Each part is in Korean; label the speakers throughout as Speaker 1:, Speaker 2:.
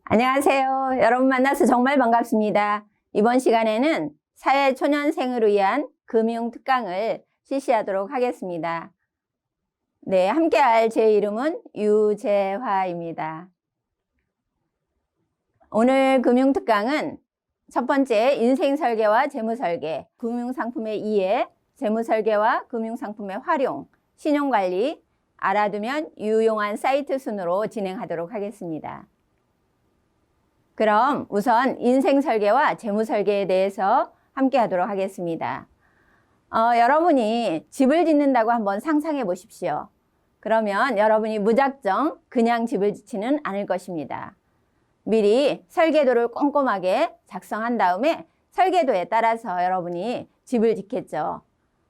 Speaker 1: 안녕하세요. 여러분 만나서 정말 반갑습니다. 이번 시간에는 사회초년생을 위한 금융특강을 실시하도록 하겠습니다. 네, 함께할 제 이름은 유재화입니다. 오늘 금융특강은 첫 번째 인생설계와 재무설계, 금융상품의 이해, 재무설계와 금융상품의 활용, 신용관리, 알아두면 유용한 사이트 순으로 진행하도록 하겠습니다. 그럼 우선 인생설계와 재무설계에 대해서 함께 하도록 하겠습니다. 여러분이 집을 짓는다고 한번 상상해 보십시오. 그러면 여러분이 무작정 그냥 집을 짓지는 않을 것입니다. 미리 설계도를 꼼꼼하게 작성한 다음에 설계도에 따라서 여러분이 집을 짓겠죠.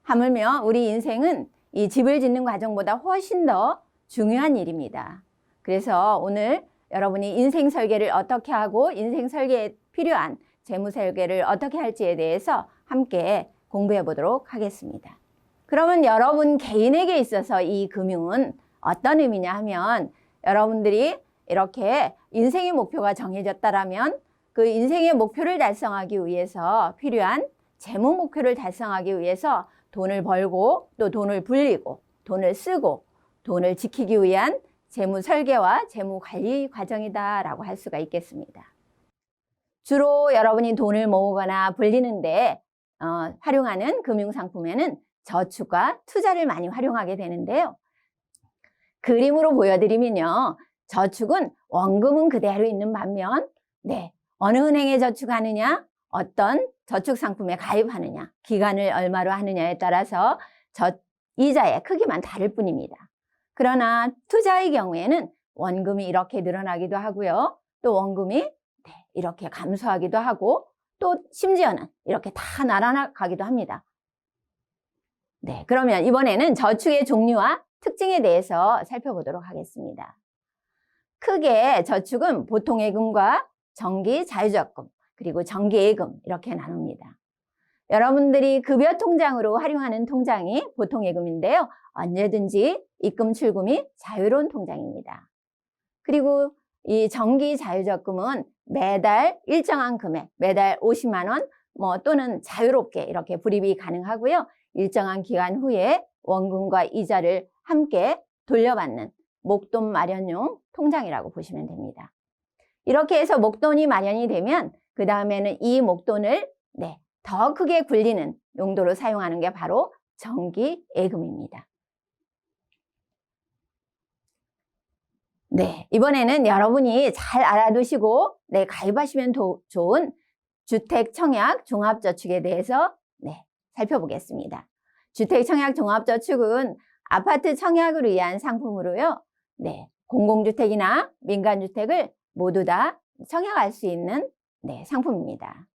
Speaker 1: 하물며 우리 인생은 이 집을 짓는 과정보다 훨씬 더 중요한 일입니다. 그래서 오늘 여러분이 인생 설계를 어떻게 하고 인생 설계에 필요한 재무 설계를 어떻게 할지에 대해서 함께 공부해 보도록 하겠습니다. 그러면 여러분 개인에게 있어서 이 금융은 어떤 의미냐 하면 여러분들이 이렇게 인생의 목표가 정해졌다라면 그 인생의 목표를 달성하기 위해서 필요한 재무 목표를 달성하기 위해서 돈을 벌고 또 돈을 불리고 돈을 쓰고 돈을 지키기 위한 재무 설계와 재무 관리 과정이다라고 할 수가 있겠습니다. 주로 여러분이 돈을 모으거나 불리는데 활용하는 금융상품에는 저축과 투자를 많이 활용하게 되는데요. 그림으로 보여드리면요. 저축은 원금은 그대로 있는 반면 어느 은행에 저축하느냐, 어떤 저축상품에 가입하느냐, 기간을 얼마로 하느냐에 따라서 이자의 크기만 다를 뿐입니다. 그러나 투자의 경우에는 원금이 이렇게 늘어나기도 하고요. 또 원금이 이렇게 감소하기도 하고 또 심지어는 이렇게 다 날아가기도 합니다. 그러면 이번에는 저축의 종류와 특징에 대해서 살펴보도록 하겠습니다. 크게 저축은 보통예금과 정기 자유적금 그리고 정기예금 이렇게 나눕니다. 여러분들이 급여 통장으로 활용하는 통장이 보통예금인데요. 언제든지 입금 출금이 자유로운 통장입니다. 그리고 이 정기 자유적금은 매달 일정한 금액, 매달 50만 원 또는 자유롭게 이렇게 불입이 가능하고요. 일정한 기간 후에 원금과 이자를 함께 돌려받는 목돈 마련용 통장이라고 보시면 됩니다. 이렇게 해서 목돈이 마련이 되면 그 다음에는 이 목돈을 더 크게 굴리는 용도로 사용하는 게 바로 정기예금입니다. 이번에는 여러분이 잘 알아두시고 가입하시면 좋은 주택청약 종합저축에 대해서 살펴보겠습니다. 주택청약 종합저축은 아파트 청약을 위한 상품으로요. 공공주택이나 민간주택을 모두 다 청약할 수 있는 상품입니다.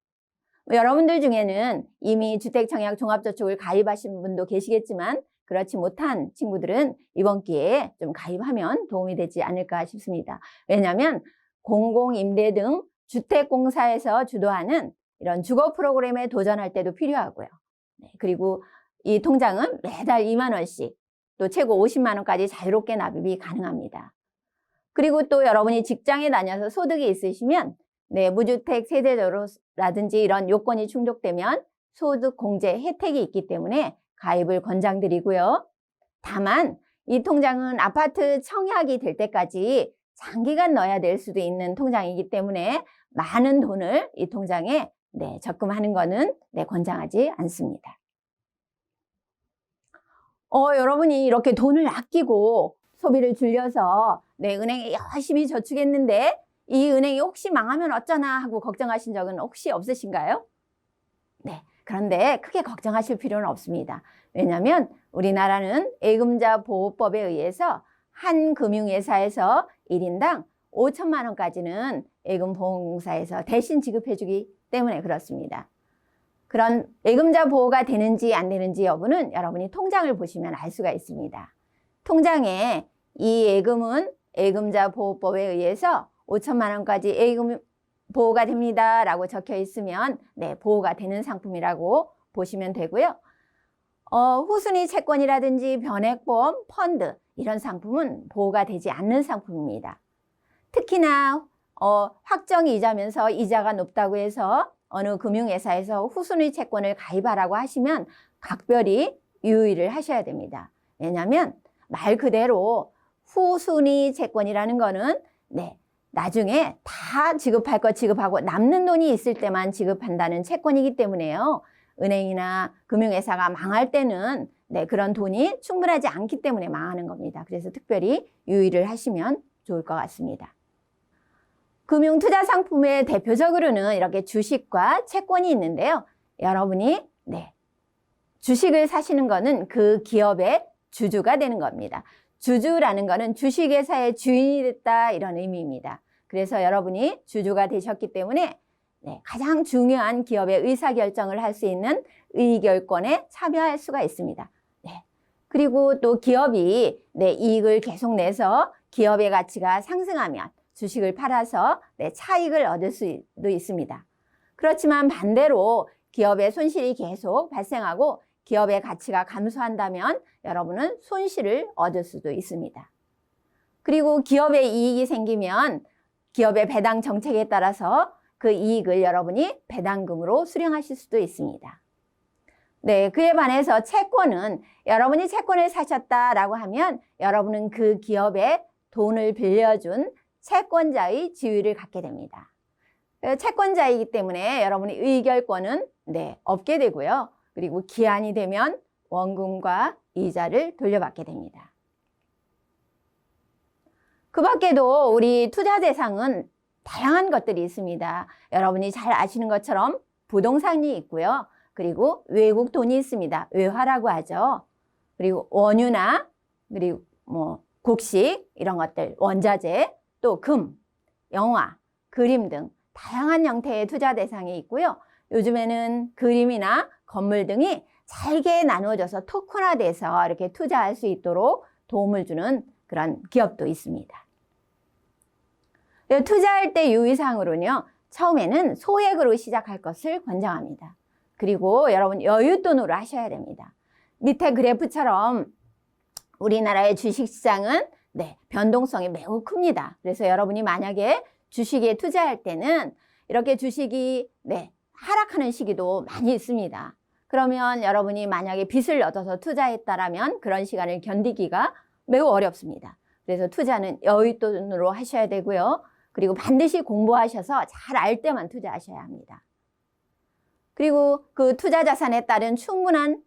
Speaker 1: 여러분들 중에는 이미 주택청약 종합저축을 가입하신 분도 계시겠지만 그렇지 못한 친구들은 이번 기회에 좀 가입하면 도움이 되지 않을까 싶습니다. 왜냐하면 공공임대 등 주택공사에서 주도하는 이런 주거 프로그램에 도전할 때도 필요하고요. 그리고 이 통장은 매달 2만 원씩 또 최고 50만 원까지 자유롭게 납입이 가능합니다. 그리고 또 여러분이 직장에 다녀서 소득이 있으시면 무주택 세대자라든지 이런 요건이 충족되면 소득 공제 혜택이 있기 때문에 가입을 권장드리고요. 다만 이 통장은 아파트 청약이 될 때까지 장기간 넣어야 될 수도 있는 통장이기 때문에 많은 돈을 이 통장에 적금하는 것은 권장하지 않습니다. 여러분이 이렇게 돈을 아끼고 소비를 줄여서 은행에 열심히 저축했는데 이 은행이 혹시 망하면 어쩌나 하고 걱정하신 적은 혹시 없으신가요? 그런데 크게 걱정하실 필요는 없습니다. 왜냐하면 우리나라는 예금자 보호법에 의해서 한 금융회사에서 1인당 5천만 원까지는 예금보험공사에서 대신 지급해주기 때문에 그렇습니다. 그런 예금자 보호가 되는지 안 되는지 여부는 여러분이 통장을 보시면 알 수가 있습니다. 통장에 이 예금은 예금자 보호법에 의해서 5천만 원까지 예금 보호가 됩니다 라고 적혀 있으면 보호가 되는 상품이라고 보시면 되고요. 후순위 채권이라든지 변액보험, 펀드 이런 상품은 보호가 되지 않는 상품입니다. 특히나 확정 이자면서 이자가 높다고 해서 어느 금융회사에서 후순위 채권을 가입하라고 하시면 각별히 유의를 하셔야 됩니다. 왜냐하면 말 그대로 후순위 채권이라는 거는 나중에 다 지급할 거 지급하고 남는 돈이 있을 때만 지급한다는 채권이기 때문에요. 은행이나 금융회사가 망할 때는 그런 돈이 충분하지 않기 때문에 망하는 겁니다. 그래서 특별히 유의를 하시면 좋을 것 같습니다. 금융투자상품의 대표적으로는 이렇게 주식과 채권이 있는데요. 여러분이 주식을 사시는 거는 그 기업의 주주가 되는 겁니다. 주주라는 거는 주식회사의 주인이 됐다 이런 의미입니다. 그래서 여러분이 주주가 되셨기 때문에 가장 중요한 기업의 의사결정을 할 수 있는 의결권에 참여할 수가 있습니다. 그리고 또 기업이 이익을 계속 내서 기업의 가치가 상승하면 주식을 팔아서 차익을 얻을 수도 있습니다. 그렇지만 반대로 기업의 손실이 계속 발생하고 기업의 가치가 감소한다면 여러분은 손실을 얻을 수도 있습니다. 그리고 기업의 이익이 생기면 기업의 배당 정책에 따라서 그 이익을 여러분이 배당금으로 수령하실 수도 있습니다. 그에 반해서 채권은 여러분이 채권을 사셨다라고 하면 여러분은 그 기업에 돈을 빌려준 채권자의 지위를 갖게 됩니다. 채권자이기 때문에 여러분의 의결권은 없게 되고요. 그리고 기한이 되면 원금과 이자를 돌려받게 됩니다. 그 밖에도 우리 투자 대상은 다양한 것들이 있습니다. 여러분이 잘 아시는 것처럼 부동산이 있고요. 그리고 외국 돈이 있습니다. 외화라고 하죠. 그리고 원유나 그리고 곡식 이런 것들, 원자재, 또 금, 영화, 그림 등 다양한 형태의 투자 대상이 있고요. 요즘에는 그림이나 건물 등이 잘게 나누어져서 토큰화돼서 이렇게 투자할 수 있도록 도움을 주는 그런 기업도 있습니다. 투자할 때 유의사항으로는요. 처음에는 소액으로 시작할 것을 권장합니다. 그리고 여러분 여윳돈으로 하셔야 됩니다. 밑에 그래프처럼 우리나라의 주식시장은 변동성이 매우 큽니다. 그래서 여러분이 만약에 주식에 투자할 때는 이렇게 주식이 하락하는 시기도 많이 있습니다. 그러면 여러분이 만약에 빚을 얻어서 투자했다라면 그런 시간을 견디기가 매우 어렵습니다. 그래서 투자는 여윳돈으로 하셔야 되고요. 그리고 반드시 공부하셔서 잘 알 때만 투자하셔야 합니다. 그리고 그 투자 자산에 따른 충분한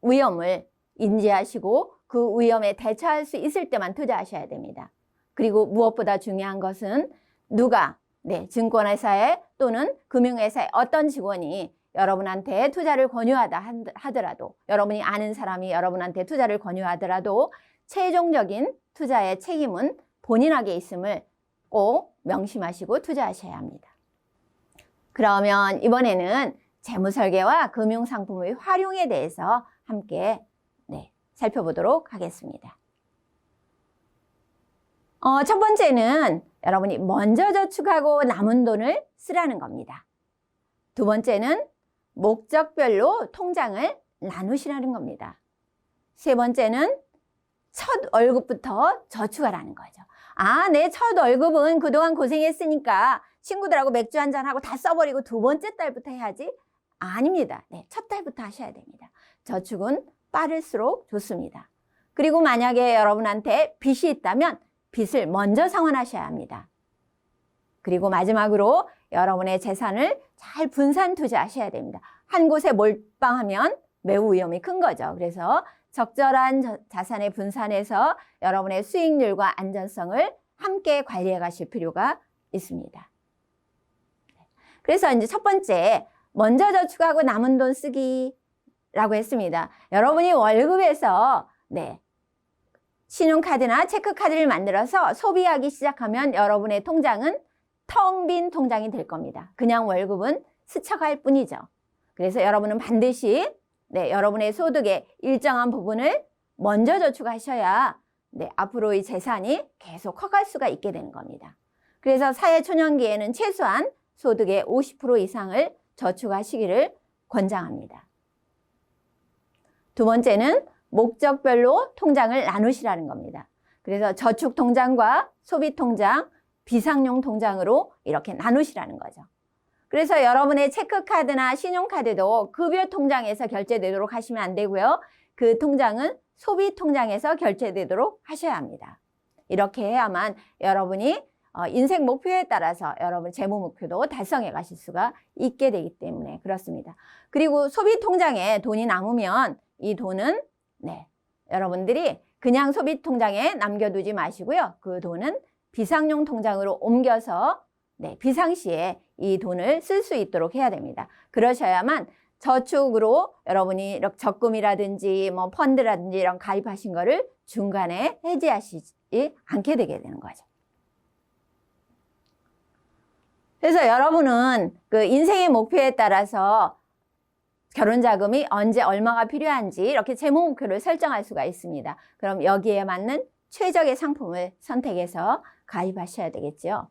Speaker 1: 위험을 인지하시고 그 위험에 대처할 수 있을 때만 투자하셔야 됩니다. 그리고 무엇보다 중요한 것은 누가 증권회사에 또는 금융회사의 어떤 직원이 여러분한테 투자를 권유하다 하더라도 여러분이 아는 사람이 여러분한테 투자를 권유하더라도 최종적인 투자의 책임은 본인에게 있음을 꼭 명심하시고 투자하셔야 합니다. 그러면 이번에는 재무설계와 금융상품의 활용에 대해서 함께 살펴보도록 하겠습니다. 첫 번째는 여러분이 먼저 저축하고 남은 돈을 쓰라는 겁니다. 두 번째는 목적별로 통장을 나누시라는 겁니다. 세 번째는 첫 월급부터 저축하라는 거죠. 내 첫 월급은 그동안 고생했으니까 친구들하고 맥주 한잔하고 다 써버리고 두 번째 달부터 해야지? 아닙니다. 첫 달부터 하셔야 됩니다. 저축은 빠를수록 좋습니다. 그리고 만약에 여러분한테 빚이 있다면 빚을 먼저 상환하셔야 합니다. 그리고 마지막으로 여러분의 재산을 잘 분산 투자하셔야 됩니다. 한 곳에 몰빵하면 매우 위험이 큰 거죠. 그래서 적절한 자산의 분산에서 여러분의 수익률과 안전성을 함께 관리해 가실 필요가 있습니다. 그래서 이제 첫 번째, 먼저 저축하고 남은 돈 쓰기라고 했습니다. 여러분이 월급에서 신용카드나 체크카드를 만들어서 소비하기 시작하면 여러분의 통장은 텅 빈 통장이 될 겁니다. 그냥 월급은 스쳐갈 뿐이죠. 그래서 여러분은 반드시 여러분의 소득의 일정한 부분을 먼저 저축하셔야 앞으로의 재산이 계속 커갈 수가 있게 되는 겁니다. 그래서 사회초년기에는 최소한 소득의 50% 이상을 저축하시기를 권장합니다. 두 번째는 목적별로 통장을 나누시라는 겁니다. 그래서 저축통장과 소비통장, 비상용 통장으로 이렇게 나누시라는 거죠. 그래서 여러분의 체크카드나 신용카드도 급여 통장에서 결제되도록 하시면 안 되고요. 그 통장은 소비 통장에서 결제되도록 하셔야 합니다. 이렇게 해야만 여러분이 인생 목표에 따라서 여러분 재무 목표도 달성해 가실 수가 있게 되기 때문에 그렇습니다. 그리고 소비 통장에 돈이 남으면 이 돈은 여러분들이 그냥 소비 통장에 남겨두지 마시고요. 그 돈은 비상용 통장으로 옮겨서 비상시에 이 돈을 쓸 수 있도록 해야 됩니다. 그러셔야만 저축으로 여러분이 이렇게 적금이라든지 뭐 펀드라든지 이런 가입하신 거를 중간에 해지하시지 않게 되게 되는 거죠. 그래서 여러분은 그 인생의 목표에 따라서 결혼 자금이 언제 얼마가 필요한지 이렇게 재무 목표를 설정할 수가 있습니다. 그럼 여기에 맞는 최적의 상품을 선택해서 가입하셔야 되겠죠.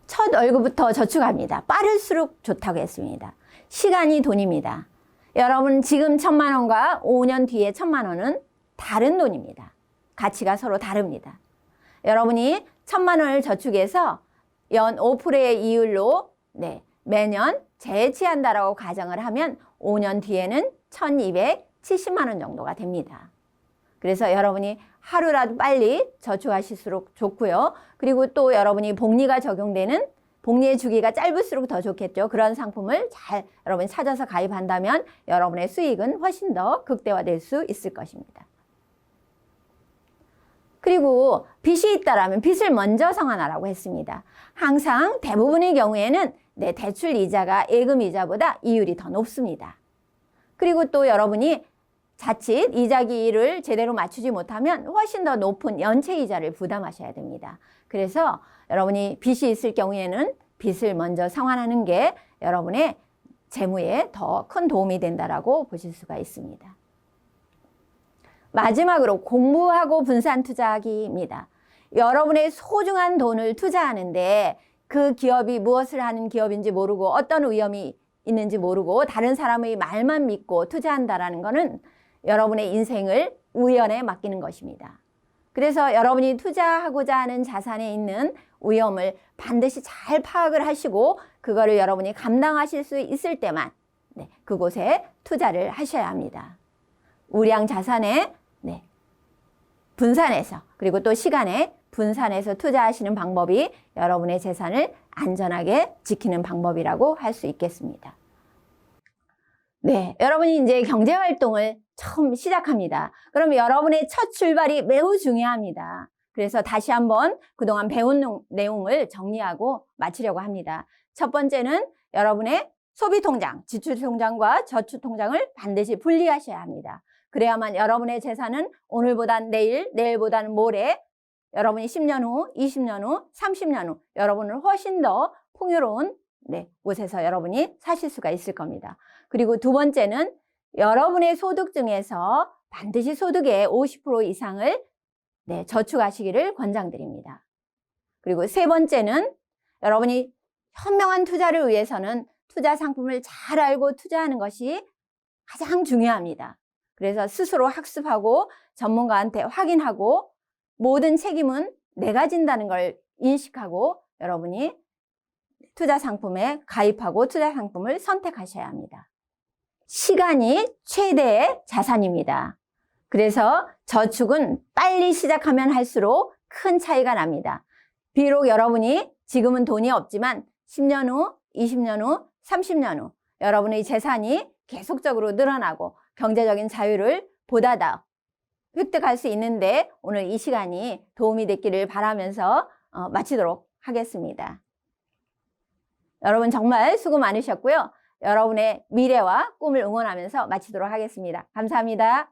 Speaker 1: 첫 월급부터 저축합니다. 빠를수록 좋다고 했습니다. 시간이 돈입니다. 여러분 지금 1,000만 원과 5년 뒤에 1,000만 원은 다른 돈입니다. 가치가 서로 다릅니다. 여러분이 1,000만 원을 저축해서 연 5%의 이율로 매년 재해치한다라고 가정을 하면 5년 뒤에는 1,270만 원 정도가 됩니다. 그래서 여러분이 하루라도 빨리 저축하실수록 좋고요. 그리고 또 여러분이 복리가 적용되는 복리의 주기가 짧을수록 더 좋겠죠. 그런 상품을 잘 여러분이 찾아서 가입한다면 여러분의 수익은 훨씬 더 극대화될 수 있을 것입니다. 그리고 빚이 있다라면 빚을 먼저 상환하라고 했습니다. 항상 대부분의 경우에는 대출 이자가 예금 이자보다 이율이 더 높습니다. 그리고 또 여러분이 자칫 이자기를 제대로 맞추지 못하면 훨씬 더 높은 연체 이자를 부담하셔야 됩니다. 그래서 여러분이 빚이 있을 경우에는 빚을 먼저 상환하는 게 여러분의 재무에 더 큰 도움이 된다라고 보실 수가 있습니다. 마지막으로 공부하고 분산 투자하기입니다. 여러분의 소중한 돈을 투자하는데 그 기업이 무엇을 하는 기업인지 모르고 어떤 위험이 있는지 모르고 다른 사람의 말만 믿고 투자한다라는 것은 여러분의 인생을 우연에 맡기는 것입니다. 그래서 여러분이 투자하고자 하는 자산에 있는 위험을 반드시 잘 파악을 하시고 그거를 여러분이 감당하실 수 있을 때만 그곳에 투자를 하셔야 합니다. 우량 자산에 분산해서 그리고 또 시간에 분산해서 투자하시는 방법이 여러분의 재산을 안전하게 지키는 방법이라고 할 수 있겠습니다. 여러분이 이제 경제활동을 처음 시작합니다. 그럼 여러분의 첫 출발이 매우 중요합니다. 그래서 다시 한번 그동안 배운 내용을 정리하고 마치려고 합니다. 첫 번째는 여러분의 소비통장, 지출통장과 저축통장을 반드시 분리하셔야 합니다. 그래야만 여러분의 재산은 오늘보단 내일, 내일보다는 모레, 여러분이 10년 후, 20년 후, 30년 후 여러분을 훨씬 더 풍요로운 곳에서 여러분이 사실 수가 있을 겁니다. 그리고 두 번째는 여러분의 소득 중에서 반드시 소득의 50% 이상을 저축하시기를 권장드립니다. 그리고 세 번째는 여러분이 현명한 투자를 위해서는 투자 상품을 잘 알고 투자하는 것이 가장 중요합니다. 그래서 스스로 학습하고 전문가한테 확인하고 모든 책임은 내가 진다는 걸 인식하고 여러분이 투자 상품에 가입하고 투자 상품을 선택하셔야 합니다. 시간이 최대의 자산입니다. 그래서 저축은 빨리 시작하면 할수록 큰 차이가 납니다. 비록 여러분이 지금은 돈이 없지만 10년 후, 20년 후, 30년 후 여러분의 재산이 계속적으로 늘어나고 경제적인 자유를 보다 더 획득할 수 있는데 오늘 이 시간이 도움이 됐기를 바라면서 마치도록 하겠습니다. 여러분 정말 수고 많으셨고요. 여러분의 미래와 꿈을 응원하면서 마치도록 하겠습니다. 감사합니다.